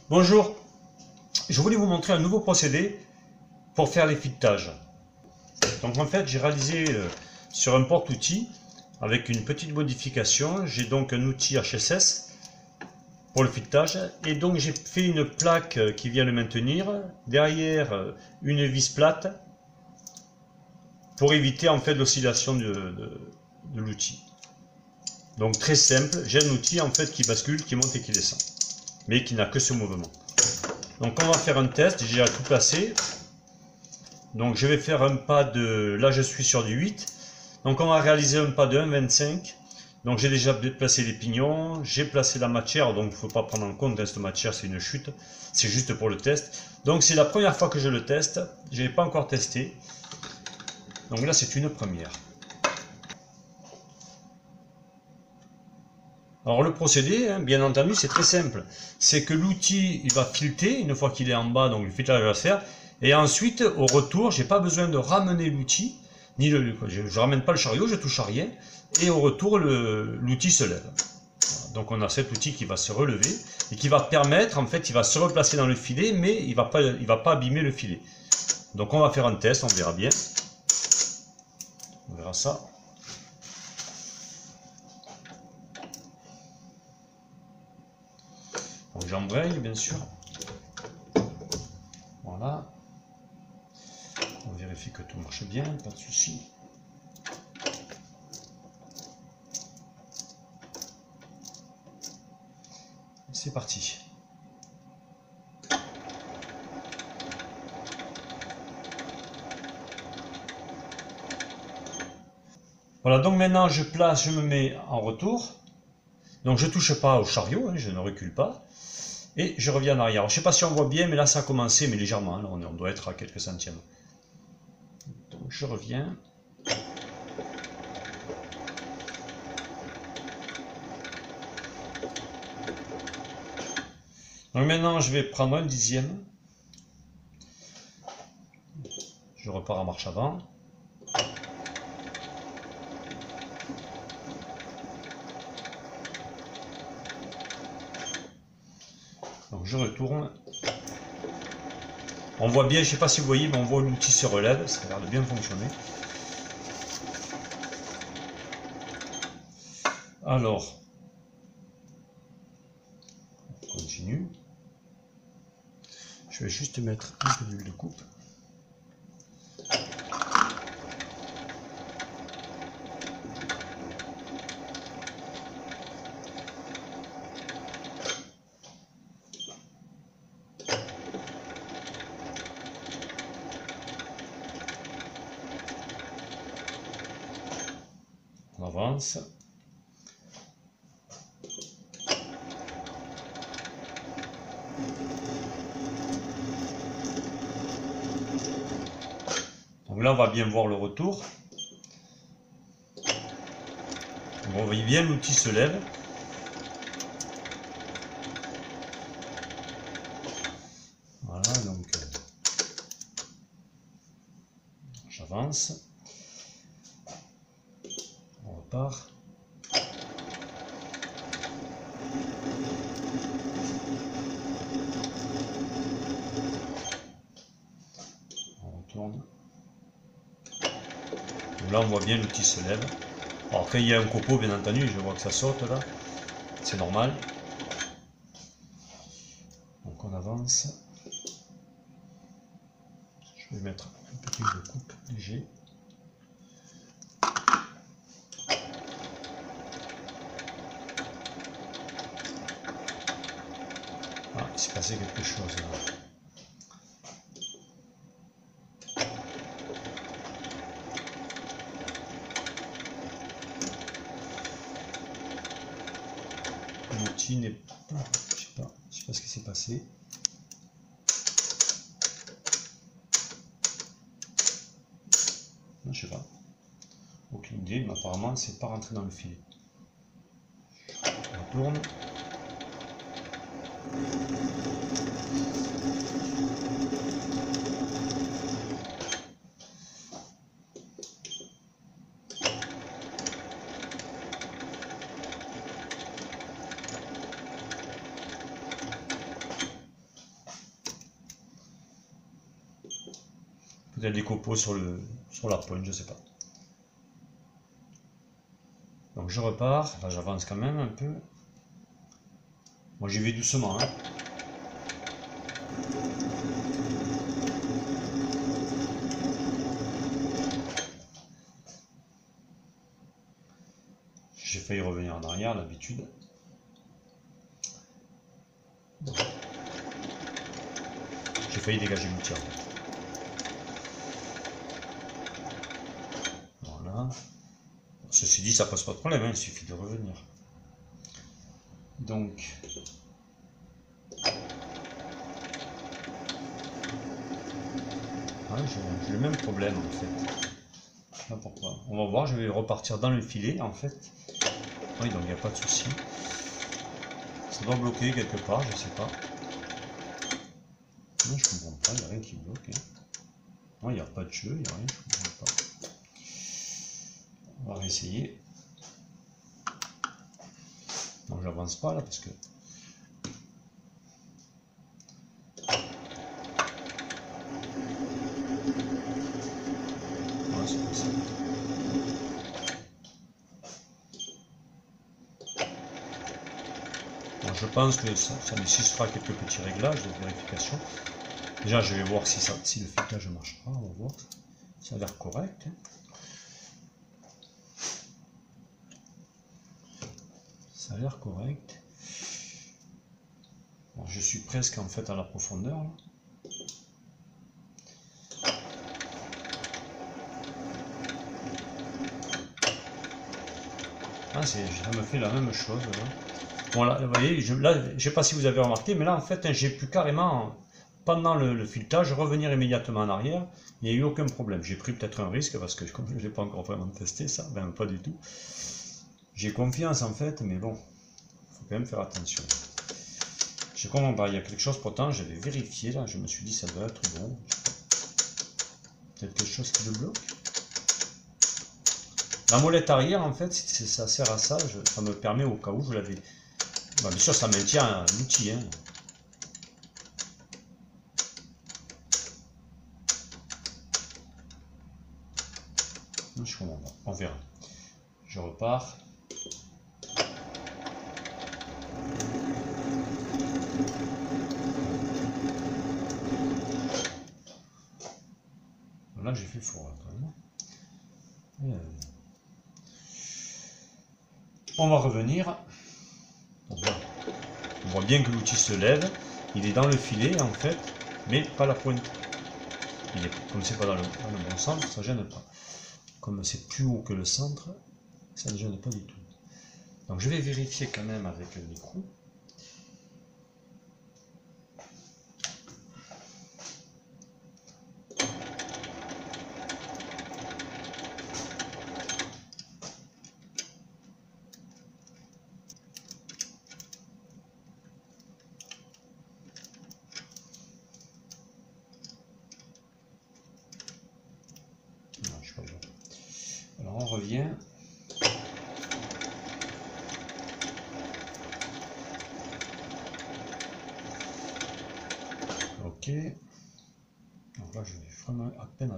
Bonjour, je voulais vous montrer un nouveau procédé pour faire les filetages. Donc en fait j'ai réalisé sur un porte-outil avec une petite modification. J'ai donc un outil HSS pour le filetage et donc j'ai fait une plaque qui vient le maintenir, derrière une vis plate pour éviter en fait l'oscillation de l'outil. Donc très simple, j'ai un outil en fait qui bascule, qui monte et qui descend, mais qui n'a que ce mouvement. Donc on va faire un test, j'ai déjà tout placé. Donc je vais faire un pas de, là je suis sur du 8. Donc on va réaliser un pas de 1,25. Donc j'ai déjà placé les pignons, j'ai placé la matière, donc il ne faut pas prendre en compte cette matière, c'est une chute, c'est juste pour le test. Donc c'est la première fois que je le teste, je n'ai pas encore testé. Donc là c'est une première. Alors le procédé, hein, bien entendu, c'est très simple. C'est que l'outil, il va fileter une fois qu'il est en bas, donc le filetage va se faire. Et ensuite, au retour, j'ai pas besoin de ramener l'outil, ni je ramène pas le chariot, je touche à rien. Et au retour, l'outil se lève. Voilà. Donc on a cet outil qui va se relever et qui va permettre, en fait, il va se replacer dans le filet, mais il va pas abîmer le filet. Donc on va faire un test, on verra bien. On verra ça. Donc j'embraye bien sûr. Voilà. On vérifie que tout marche bien, pas de souci. C'est parti. Voilà, donc maintenant je place, je me mets en retour. Donc je ne touche pas au chariot, hein, je ne recule pas. Et je reviens en arrière. Alors, je ne sais pas si on voit bien, mais là ça a commencé, mais légèrement. Là, on doit être à quelques centièmes. Donc je reviens. Donc maintenant je vais prendre un dixième. Je repars en marche avant. Donc je retourne. On voit bien, je ne sais pas si vous voyez, mais on voit l'outil se relève, ça a l'air de bien fonctionner. Alors, on continue. Je vais juste mettre un peu d'huile de coupe. On avance. Donc là, on va bien voir le retour. On voit bien l'outil se lève. Voilà, donc j'avance. On repart. On retourne. Donc là, on voit bien l'outil se lève. Alors quand il y a un copeau, bien entendu, je vois que ça saute là. C'est normal. Donc on avance. Je vais mettre un petit peu de coupe léger. Ah, il s'est passé quelque chose là. L'outil n'est pas, je sais pas ce qui s'est passé. Non, je sais pas. Aucune idée, mais apparemment c'est pas rentré dans le filet. On retourne. Peut-être des copeaux sur la pointe, je sais pas. Donc je repars, là j'avance quand même un peu. Moi j'y vais doucement. Hein. J'ai failli revenir en arrière d'habitude. J'ai failli dégager l'outil en fait. Voilà. Ceci dit, ça pose pas de problème, hein, il suffit de revenir. Donc, j'ai le même problème en fait. Je sais pas pourquoi. On va voir, je vais repartir dans le filet en fait. Oui, donc il n'y a pas de souci. Ça doit bloquer quelque part, je sais pas. Non, je comprends pas, il n'y a rien qui bloque. Hein. Non, il n'y a pas de jeu, il n'y a rien, je comprends pas. On va réessayer. Donc j'avance pas là parce que. Voilà, c'est comme ça. Bon, je pense que ça nécessitera quelques petits réglages de vérification. Déjà, je vais voir si le filetage marche pas. On va voir. Ça a l'air correct. Hein. Ça a l'air correct. Bon, je suis presque en fait à la profondeur. Là. Ah, ça me fait la même chose. Là. Bon, là, vous voyez, là, je sais pas si vous avez remarqué, mais là, en fait, j'ai pu carrément, pendant le filetage, revenir immédiatement en arrière. Il n'y a eu aucun problème. J'ai pris peut-être un risque parce que comme je ne l'ai pas encore vraiment testé, ça, ben pas du tout. J'ai confiance en fait, mais bon, il faut quand même faire attention. Je comprends pas, il y a quelque chose pourtant, j'avais vérifié là, je me suis dit ça doit être bon. Peut-être quelque chose qui le bloque. La molette arrière en fait, ça sert à ça, ça me permet au cas où je l'avais. Bon, bien sûr ça maintient l'outil. Hein. Je comprends pas, on verra. Je repars. Là j'ai fait fort quand même. On va revenir. On voit bien que l'outil se lève. Il est dans le filet en fait, mais pas la pointe. Comme c'est pas dans le bon centre, ça gêne pas. Comme c'est plus haut que le centre, ça ne gêne pas du tout. Donc je vais vérifier quand même avec l'écrou. Alors on revient. Ok. Donc là je vais vraiment à peine.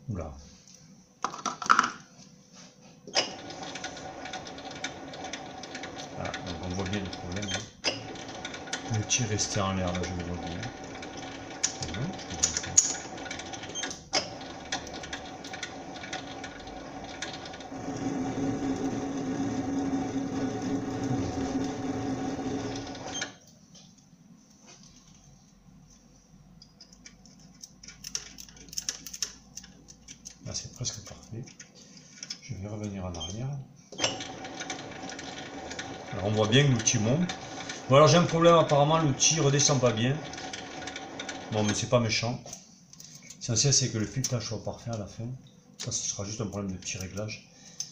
Oula. Voilà, donc on voit bien le problème. Hein. Le tir resté en l'air, là je le vois bien. Là c'est presque parfait. Je vais revenir en arrière. Alors on voit bien que l'outil monte. Bon alors j'ai un problème apparemment, l'outil redescend pas bien. Bon mais c'est pas méchant. L'essentiel c'est que le filetage soit parfait à la fin. Ça ce sera juste un problème de petit réglage.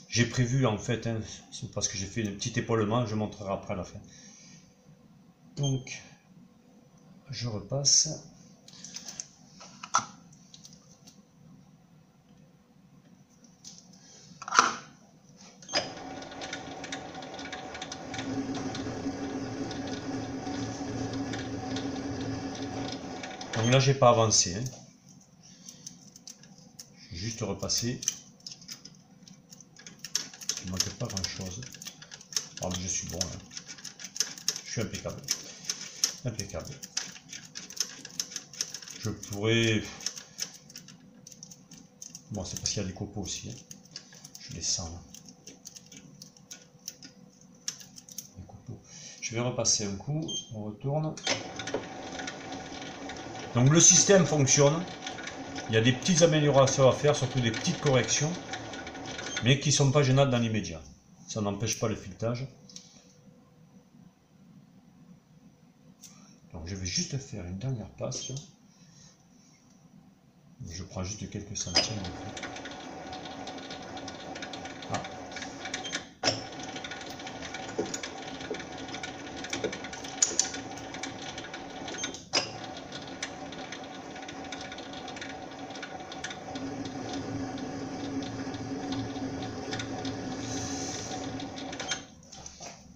J'ai prévu en fait, hein, c'est parce que j'ai fait un petit épaulement, je montrerai après à la fin. Donc je repasse. Donc là, j'ai pas avancé. Hein. Je vais juste repasser. Il ne manque pas grand chose. Ah, mais je suis bon là. Je suis impeccable. Impeccable. Je pourrais... Bon, c'est parce qu'il y a des copeaux aussi. Hein. Je les sens là. Les copeaux. Je vais repasser un coup. On retourne. Donc le système fonctionne. Il y a des petites améliorations à faire, surtout des petites corrections, mais qui ne sont pas gênantes dans l'immédiat. Ça n'empêche pas le filetage. Donc je vais juste faire une dernière passe. Là. Je prends juste quelques centimes. Ah.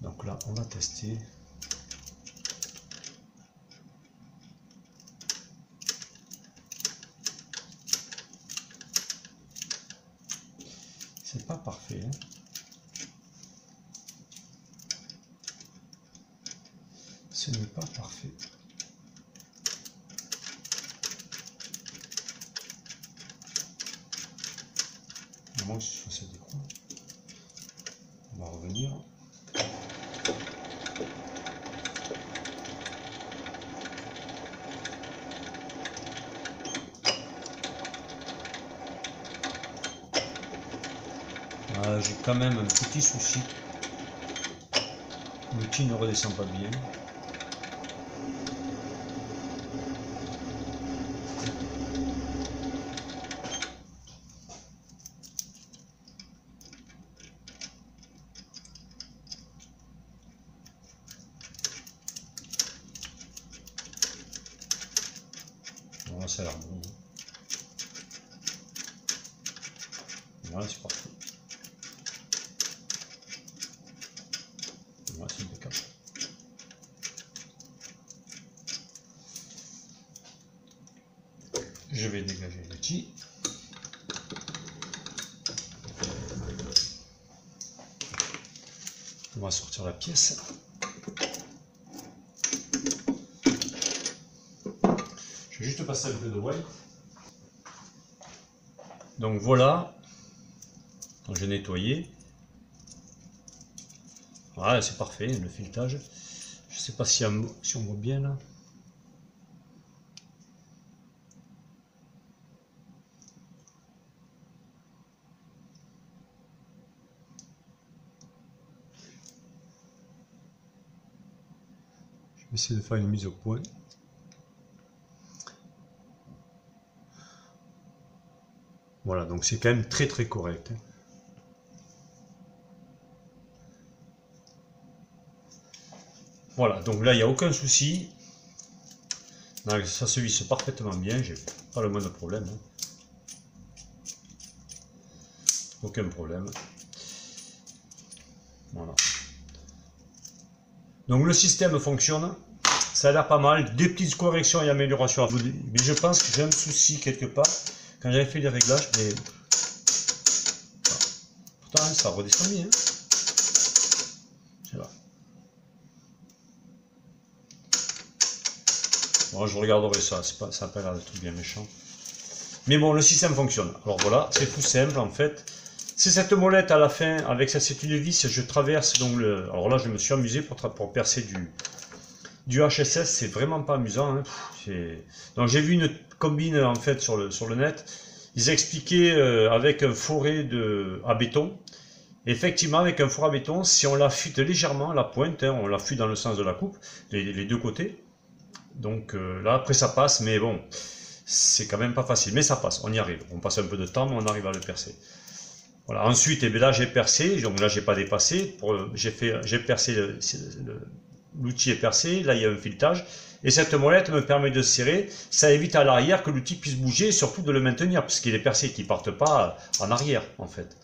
Donc là, on va tester. C'est pas parfait. Hein. Ce n'est pas parfait. À moins que ce soit ça décroît. On va revenir. J'ai quand même un petit souci. L'outil ne redescend pas bien. Voilà, ça a l'air bon. Voilà, c'est parfait. Voilà, c'est impeccable. Je vais dégager l'outil. On va sortir la pièce. Je vais juste passer un peu de white. Donc voilà, j'ai nettoyé. Voilà, c'est parfait, le filetage. Je ne sais pas si on voit bien là. Je vais essayer de faire une mise au point. Voilà, donc c'est quand même très très correct. Voilà, donc là il n'y a aucun souci. Ça se visse parfaitement bien, j'ai pas le moindre problème. Aucun problème. Voilà. Donc le système fonctionne, ça a l'air pas mal, des petites corrections et améliorations à vous. Mais je pense que j'ai un souci quelque part quand j'avais fait les réglages, mais pourtant ça redescend bien. C'est là. Bon, je regarderai ça, ça n'a pas l'air d'être bien méchant. Mais bon, le système fonctionne. Alors voilà, c'est tout simple en fait. C'est cette molette à la fin, avec ça, c'est une vis, je traverse donc le... Alors là, je me suis amusé pour percer du HSS, c'est vraiment pas amusant. Hein. Donc j'ai vu une combine en fait sur le net, ils expliquaient avec un forêt à béton. Effectivement, avec un four à béton, si on l'affûte légèrement, la pointe, hein, on l'affûte dans le sens de la coupe, les deux côtés. Donc là, après ça passe, mais bon, c'est quand même pas facile. Mais ça passe, on y arrive. On passe un peu de temps, mais on arrive à le percer. Voilà. Ensuite, eh bien là, j'ai percé, donc là, j'ai pas dépassé. J'ai percé, l'outil est percé, là, il y a un filetage. Et cette molette me permet de serrer. Ça évite à l'arrière que l'outil puisse bouger et surtout de le maintenir, puisqu'il est percé, qu'il ne parte pas en arrière, en fait.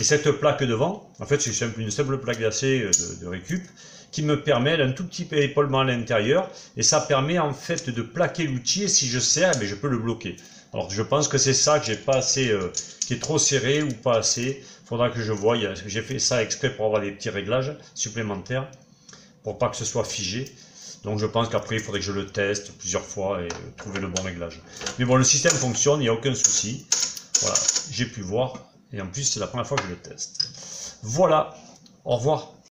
Et cette plaque devant, en fait c'est une simple plaque d'acier de récup qui me permet un tout petit épaulement à l'intérieur et ça permet en fait de plaquer l'outil et si je serre, je peux le bloquer. Alors je pense que c'est ça que j'ai pas assez, qui est trop serré ou pas assez. Il faudra que je voie, j'ai fait ça exprès pour avoir des petits réglages supplémentaires pour pas que ce soit figé. Donc je pense qu'après il faudrait que je le teste plusieurs fois et trouver le bon réglage. Mais bon, le système fonctionne, il n'y a aucun souci. Voilà, j'ai pu voir et en plus c'est la première fois que je le teste. Voilà, au revoir.